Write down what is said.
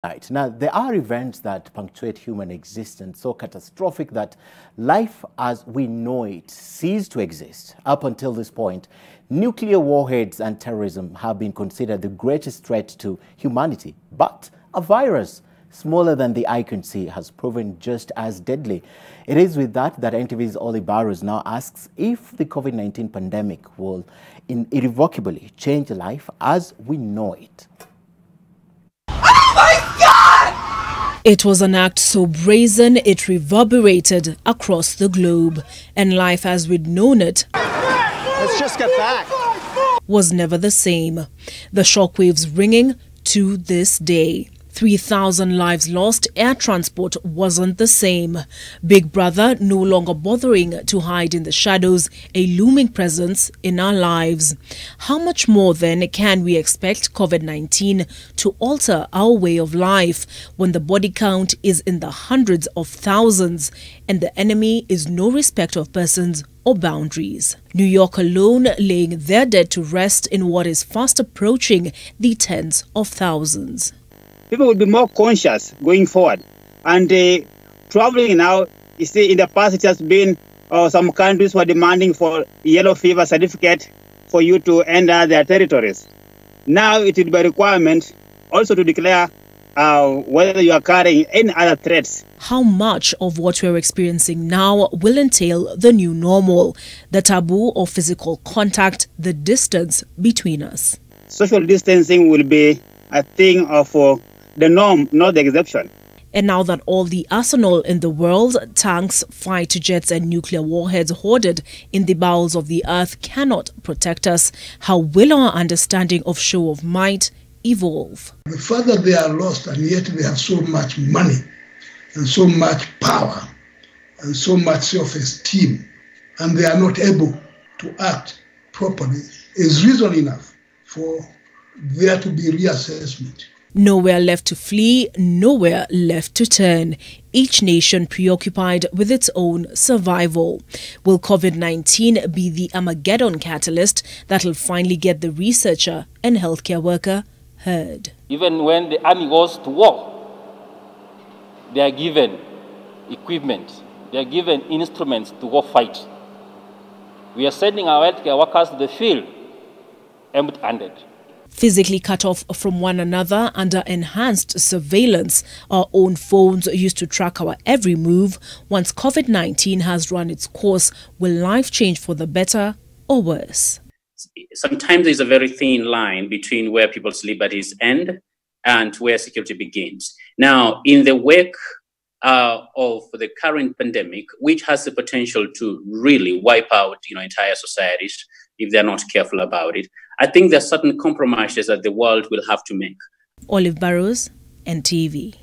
Right. Now, there are events that punctuate human existence so catastrophic that life as we know it ceased to exist. Up until this point, nuclear warheads and terrorism have been considered the greatest threat to humanity. But a virus smaller than the eye can see has proven just as deadly. It is with that NTV's Oli Barrows now asks if the COVID-19 pandemic will irrevocably change life as we know it. It was an act so brazen it reverberated across the globe, and life as we'd known it Let's just get back. was never the same. The shockwaves ringing to this day. 3,000 lives lost, air transport wasn't the same. Big Brother no longer bothering to hide in the shadows, a looming presence in our lives. How much more then can we expect COVID-19 to alter our way of life when the body count is in the hundreds of thousands and the enemy is no respecter of persons or boundaries? New York alone laying their dead to rest in what is fast approaching the tens of thousands. People will be more conscious going forward. And traveling now, you see, in the past it has been some countries were demanding for yellow fever certificate for you to enter their territories. Now it will be a requirement also to declare whether you are carrying any other threats. How much of what we're experiencing now will entail the new normal, the taboo of physical contact, the distance between us? Social distancing will be a thing of the norm, not the exception. And now that all the arsenal in the world, tanks, fighter jets and nuclear warheads hoarded in the bowels of the earth cannot protect us, how will our understanding of show of might evolve? The further they are lost, and yet they have so much money and so much power and so much self-esteem, and they are not able to act properly, is reason enough for there to be reassessment. Nowhere left to flee, nowhere left to turn. Each nation preoccupied with its own survival. Will COVID-19 be the Armageddon catalyst that will finally get the researcher and healthcare worker heard? Even when the army goes to war, they are given equipment, they are given instruments to go fight. We are sending our healthcare workers to the field empty-handed. Physically cut off from one another under enhanced surveillance, our own phones used to track our every move. Once COVID-19 has run its course, will life change for the better or worse? Sometimes there's a very thin line between where people's liberties end and where security begins. Now, in the wake of the current pandemic, which has the potential to really wipe out entire societies if they're not careful about it, I think there are certain compromises that the world will have to make. Olive Barrows, NTV.